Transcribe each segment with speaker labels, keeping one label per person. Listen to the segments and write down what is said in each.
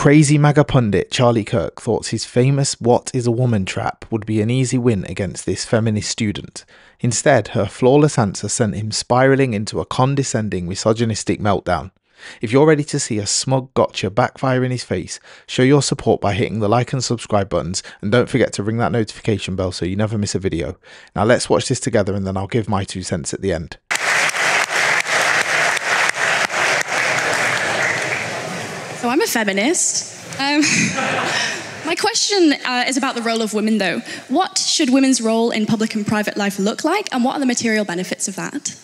Speaker 1: crazy MAGA pundit Charlie Kirk thought his famous "What is a woman" trap would be an easy win against this feminist student. Instead, her flawless answer sent him spiralling into a condescending, misogynistic meltdown. If you're ready to see a smug gotcha backfire in his face, show your support by hitting the like and subscribe buttons, and don't forget to ring that notification bell so you never miss a video. Now let's watch this together and then I'll give my 2 cents at the end.
Speaker 2: So I'm a feminist. My question is about the role of women, though. What should women's role in public and private life look like, and what are the material benefits of that?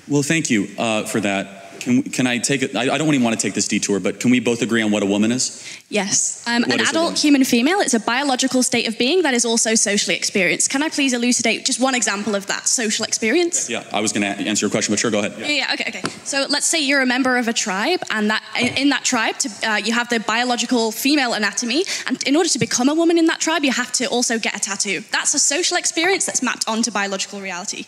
Speaker 3: Well, thank you for that. Can I take it? I don't even want to take this detour, but can we both agree on what a woman is?
Speaker 2: Yes. An adult human female, it's a biological state of being that is also socially experienced. Can I please elucidate just one example of that social experience?
Speaker 3: Yeah, I was going to answer your question, but sure, go ahead.
Speaker 2: Yeah, okay. So let's say you're a member of a tribe, and that in that tribe, you have the biological female anatomy, and in order to become a woman in that tribe, you have to also get a tattoo. That's a social experience that's mapped onto biological reality.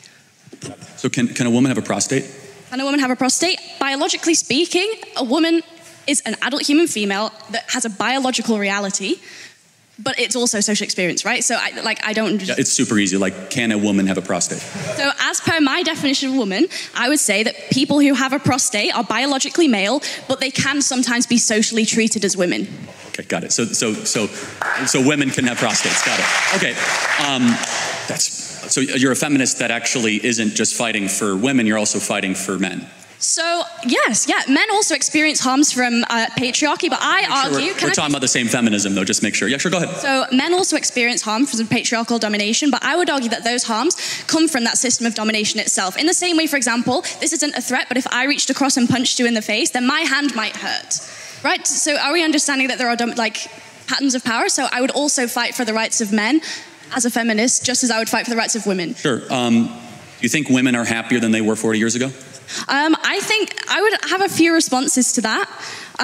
Speaker 3: So can a woman have a prostate?
Speaker 2: Can a woman have a prostate? Biologically speaking, a woman is an adult human female that has a biological reality, but it's also a social experience, right? So I don't...
Speaker 3: Yeah, it's super easy. Like, can a woman have a prostate?
Speaker 2: So as per my definition of woman, I would say that people who have a prostate are biologically male, but they can sometimes be socially treated as women.
Speaker 3: Okay, got it. So women can have prostates. Got it. Okay. So you're a feminist that actually isn't just fighting for women, you're also fighting for men. So,
Speaker 2: yes, men also experience harms from patriarchy, but I argue...
Speaker 3: We're talking about the same feminism, though, just make sure. Yeah, sure, go ahead.
Speaker 2: So, men also experience harm from patriarchal domination, but I would argue that those harms come from that system of domination itself. In the same way, for example, this isn't a threat, but if I reached across and punched you in the face, then my hand might hurt, right? So, are we understanding that there are, patterns of power? So, I would also fight for the rights of men as a feminist, just as I would fight for the rights of women.
Speaker 3: Sure. You think women are happier than they were 40 years ago?
Speaker 2: I think I would have a few responses to that.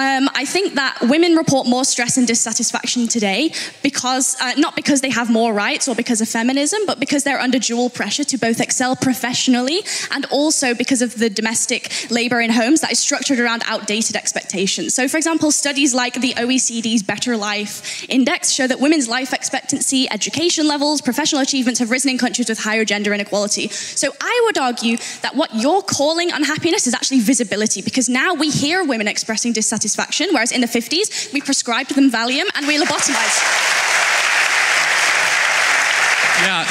Speaker 2: I think that women report more stress and dissatisfaction today because, not because they have more rights or because of feminism, but because they're under dual pressure to both excel professionally and also because of the domestic labor in homes that is structured around outdated expectations. So, for example, studies like the OECD's Better Life Index show that women's life expectancy, education levels, professional achievements have risen in countries with higher gender inequality. So I would argue that what you're calling unhappiness is actually visibility, because now we hear women expressing dissatisfaction, whereas in the 50s, we prescribed them Valium and we lobotomized.
Speaker 3: Yeah.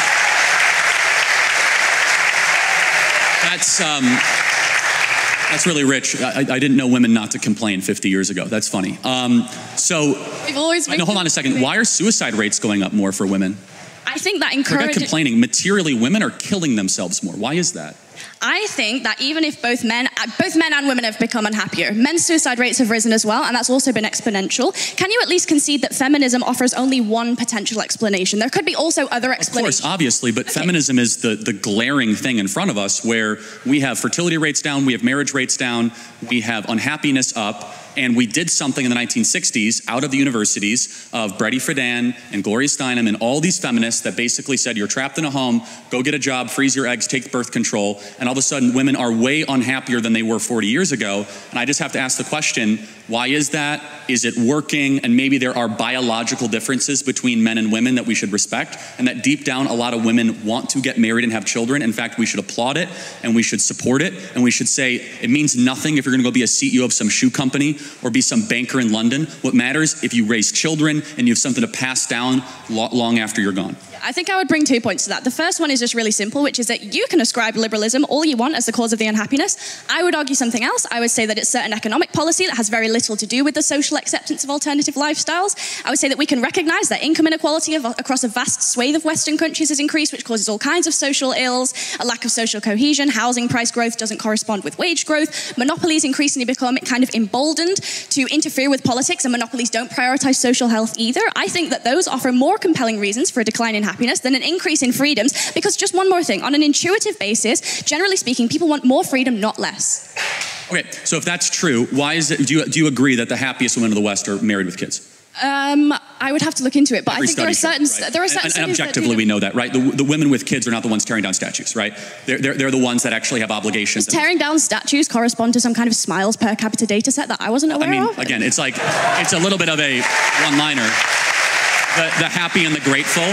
Speaker 3: That's really rich. I didn't know women not to complain 50 years ago. That's funny.
Speaker 2: We've always been...
Speaker 3: hold on a second. Why are suicide rates going up more for women?
Speaker 2: I think that encourages...
Speaker 3: Forget complaining. Materially, women are killing themselves more. Why is that?
Speaker 2: I think that even if both men and women have become unhappier, men's suicide rates have risen as well, and that's also been exponential. Can you at least concede that feminism offers only one potential explanation? There could be also other explanations.
Speaker 3: Of course, obviously, but feminism is the glaring thing in front of us, where we have fertility rates down, we have marriage rates down, we have unhappiness up, and we did something in the 1960s out of the universities of Bretty Friedan and Gloria Steinem and all these feminists that basically said, you're trapped in a home, go get a job, freeze your eggs, take birth control, and all of a sudden women are way unhappier than they were 40 years ago. And I just have to ask the question, why is that? Is it working? And maybe there are biological differences between men and women that we should respect, and that deep down a lot of women want to get married and have children. In fact, we should applaud it, and we should support it, and we should say it means nothing if you're gonna go be a CEO of some shoe company or be some banker in London. What matters if you raise children and you have something to pass down long after you're gone.
Speaker 2: I think I would bring 2 points to that. The first one is just really simple, which is that you can ascribe liberalism all you want as the cause of the unhappiness. I would argue something else. I would say that it's certain economic policy that has very little to do with the social acceptance of alternative lifestyles. I would say that we can recognize that income inequality across a vast swathe of Western countries has increased, which causes all kinds of social ills, a lack of social cohesion, housing price growth doesn't correspond with wage growth, monopolies increasingly become kind of emboldened to interfere with politics, and monopolies don't prioritize social health either. I think that those offer more compelling reasons for a decline in happiness than an increase in freedoms, because just one more thing, on an intuitive basis, generally speaking, people want more freedom, not less.
Speaker 3: Okay, so if that's true, why is it, do you agree that the happiest women of the West are married with kids?
Speaker 2: I would have to look into it, but I think there are certain
Speaker 3: and objectively we know that, right? The women with kids are not the ones tearing down statues, right? They're the ones that actually have obligations.
Speaker 2: Does tearing down statues correspond to some kind of smiles per capita data set that I wasn't aware of?
Speaker 3: Again, it's like, it's a little bit of a one-liner. The happy and the grateful.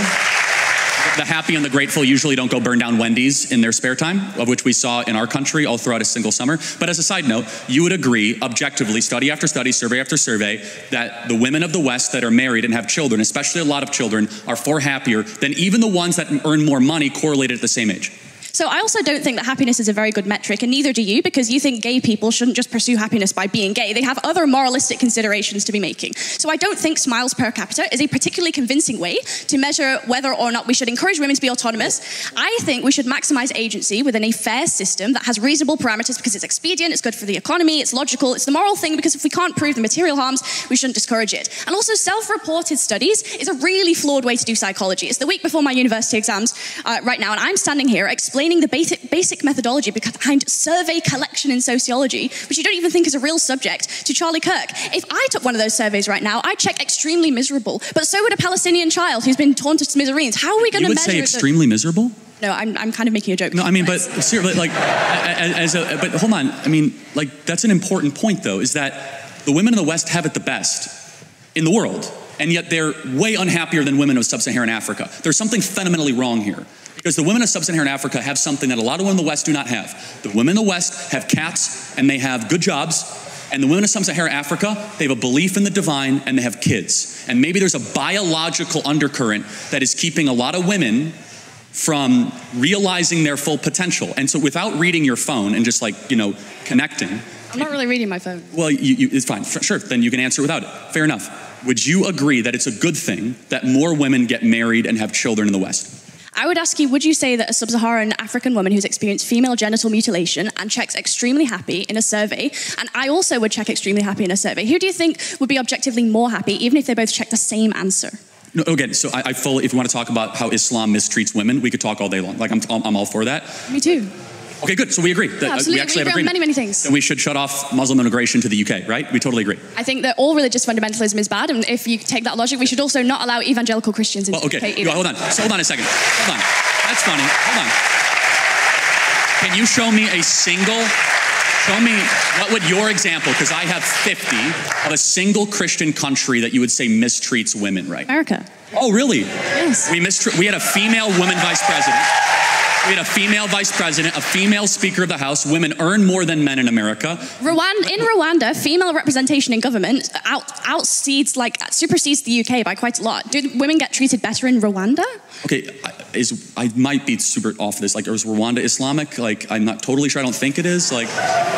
Speaker 3: The happy and the grateful usually don't go burn down Wendy's in their spare time, of which we saw in our country all throughout a single summer. But as a side note, you would agree, objectively, study after study, survey after survey, that the women of the West that are married and have children, especially a lot of children, are far happier than even the ones that earn more money correlated at the same age.
Speaker 2: So I also don't think that happiness is a very good metric, and neither do you, because you think gay people shouldn't just pursue happiness by being gay. They have other moralistic considerations to be making. So I don't think smiles per capita is a particularly convincing way to measure whether or not we should encourage women to be autonomous. I think we should maximize agency within a fair system that has reasonable parameters because it's expedient, it's good for the economy, it's logical, it's the moral thing, because if we can't prove the material harms, we shouldn't discourage it. And also self-reported studies is a really flawed way to do psychology. It's the week before my university exams right now, and I'm standing here explaining the basic methodology behind survey collection in sociology, which you don't even think is a real subject, to Charlie Kirk. If I took one of those surveys right now, I'd check extremely miserable. But so would a Palestinian child who's been torn to smithereens. How are we going to measure?
Speaker 3: You would say extremely miserable?
Speaker 2: No, I'm kind of making a joke.
Speaker 3: No, I mean, but seriously, like, but hold on. I mean, like, that's an important point, though, is that the women in the West have it the best in the world, and yet they're way unhappier than women of sub-Saharan Africa. There's something fundamentally wrong here. Because the women of sub-Saharan Africa have something that a lot of women in the West do not have. The women in the West have cats and they have good jobs. And the women of sub-Saharan Africa, they have a belief in the divine and they have kids. And maybe there's a biological undercurrent that is keeping a lot of women from realizing their full potential. And so without reading your phone and just like, you know, connecting.
Speaker 2: I'm not really reading my phone.
Speaker 3: Well, it's fine. Sure, then you can answer without it. Fair enough. Would you agree that it's a good thing that more women get married and have children in the West?
Speaker 2: I would ask you, would you say that a sub-Saharan African woman who's experienced female genital mutilation and checks extremely happy in a survey, and I also would check extremely happy in a survey, who do you think would be objectively more happy, even if they both check the same answer?
Speaker 3: No, again, so I fully, if you want to talk about how Islam mistreats women, we could talk all day long. Like, I'm all for that.
Speaker 2: Me too.
Speaker 3: Okay, good. So we agree.
Speaker 2: Yeah, absolutely.
Speaker 3: We actually have agreement.
Speaker 2: Many things.
Speaker 3: Then we should shut off Muslim immigration to the UK, right? We totally agree.
Speaker 2: I think that all religious fundamentalism is bad, and if you take that logic, we should also not allow evangelical Christians into the UK either.
Speaker 3: Hold on. So hold on a second. Hold on. That's funny. Hold on. Can you show me a single... Show me, what would your example, because I have 50, of a single Christian country that you would say mistreats women, right?
Speaker 2: America.
Speaker 3: Oh, really?
Speaker 2: Yes.
Speaker 3: We had a female woman vice president. We had a female vice president, a female speaker of the House. Women earn more than men in America.
Speaker 2: In Rwanda, female representation in government supersedes the UK by quite a lot. Did women get treated better in Rwanda? Okay,
Speaker 3: I might be super off this. Like, is Rwanda Islamic? Like, I'm not totally sure. I don't think it is. Like,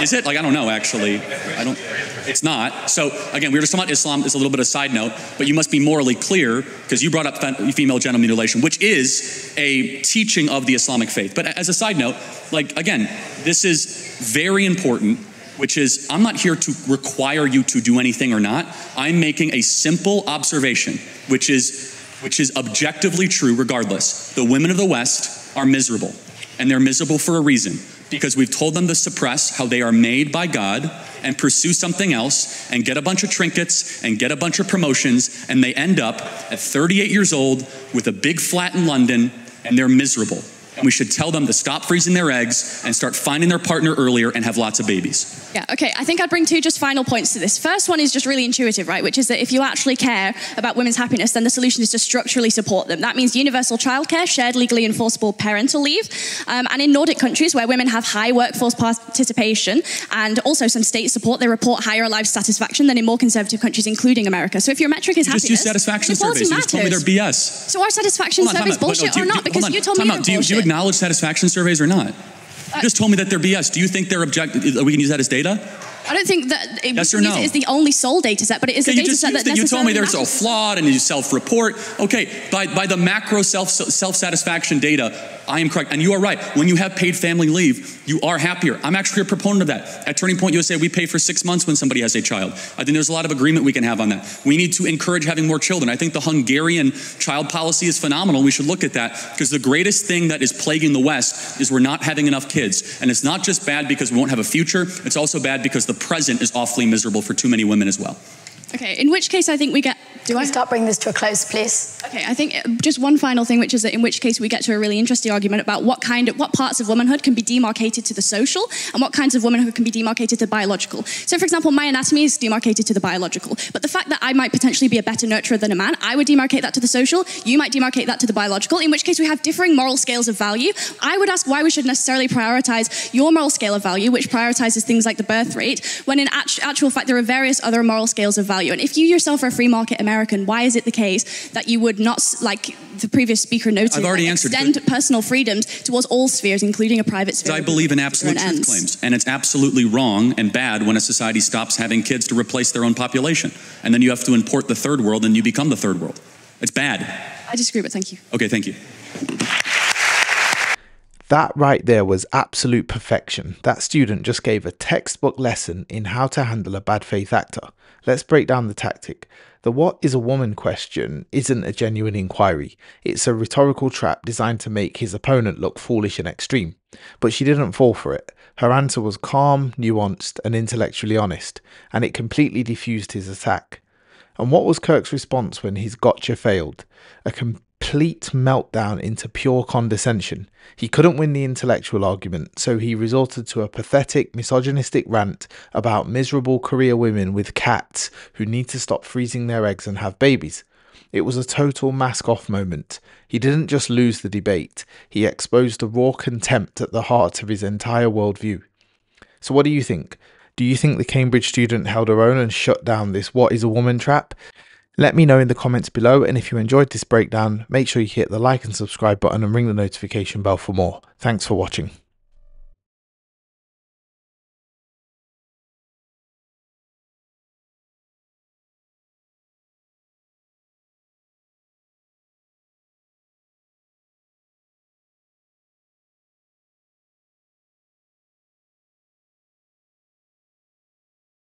Speaker 3: is it? Like, I don't know, actually. It's not. So, again, we were just talking about Islam. It's a little bit of a side note, but you must be morally clear, because you brought up female genital mutilation, which is a teaching of the Islamic faith. But as a side note, like, again, this is very important, which is, I'm not here to require you to do anything or not. I'm making a simple observation, which is objectively true regardless. The women of the West are miserable, and they're miserable for a reason, because we've told them to suppress how they are made by God and pursue something else and get a bunch of trinkets and get a bunch of promotions, and they end up at 38 years old with a big flat in London, and they're miserable. And we should tell them to stop freezing their eggs and start finding their partner earlier and have lots of babies.
Speaker 2: Yeah, okay. I think I'd bring two just final points to this. First one is just really intuitive, right? Which is that if you actually care about women's happiness, then the solution is to structurally support them. That means universal childcare, shared legally enforceable parental leave, and in Nordic countries where women have high workforce participation and also some state support, they report higher life satisfaction than in more conservative countries, including America. So if your metric is happiness,
Speaker 3: just use satisfaction surveys. You just told me they're BS.
Speaker 2: So are satisfaction surveys bullshit or not? Because you told me they're bullshit.
Speaker 3: Do you acknowledge satisfaction surveys or not? You just told me that they're BS. Do you think they're objective? We can use that as data?
Speaker 2: I don't think that
Speaker 3: yes or no?
Speaker 2: It is the only sole data set, but it is a data set that necessarily
Speaker 3: you told me they're
Speaker 2: matters.
Speaker 3: so flawed and you self-report. Okay, by the macro self-satisfaction data, I am correct. And you are right. When you have paid family leave, you are happier. I'm actually a proponent of that. At Turning Point USA, we pay for 6 months when somebody has a child. I think there's a lot of agreement we can have on that. We need to encourage having more children. I think the Hungarian child policy is phenomenal. We should look at that, because the greatest thing that is plaguing the West is we're not having enough kids. And it's not just bad because we won't have a future. It's also bad because the present is awfully miserable for too many women as well.
Speaker 2: Okay, in which case I think we get...
Speaker 4: Can we start bringing this to a close, please?
Speaker 2: Okay, I think just one final thing, which is that in which case we get to a really interesting argument about what parts of womanhood can be demarcated to the social and what kinds of womanhood can be demarcated to biological. So, for example, my anatomy is demarcated to the biological, but the fact that I might potentially be a better nurturer than a man, I would demarcate that to the social, you might demarcate that to the biological, in which case we have differing moral scales of value. I would ask why we should necessarily prioritize your moral scale of value, which prioritizes things like the birth rate, when in actual fact there are various other moral scales of value. And if you yourself are a free market American, why is it the case that you would not, like the previous speaker noted, extend personal freedoms towards all spheres, including a private sphere?
Speaker 3: I believe in absolute truth claims, and it's absolutely wrong and bad when a society stops having kids to replace their own population, and then you have to import the third world and you become the third world. It's bad.
Speaker 2: I disagree, but thank you.
Speaker 3: Okay, thank you.
Speaker 1: That right there was absolute perfection. That student just gave a textbook lesson in how to handle a bad faith actor. Let's break down the tactic. The "what is a woman" question isn't a genuine inquiry. It's a rhetorical trap designed to make his opponent look foolish and extreme. But she didn't fall for it. Her answer was calm, nuanced, and intellectually honest, and it completely diffused his attack. And what was Kirk's response when his gotcha failed? A complete meltdown into pure condescension. He couldn't win the intellectual argument, so he resorted to a pathetic, misogynistic rant about miserable career women with cats who need to stop freezing their eggs and have babies. It was a total mask-off moment. He didn't just lose the debate, he exposed the raw contempt at the heart of his entire worldview. So what do you think? Do you think the Cambridge student held her own and shut down this "what is a woman" trap? Let me know in the comments below, and if you enjoyed this breakdown, make sure you hit the like and subscribe button and ring the notification bell for more. Thanks for watching.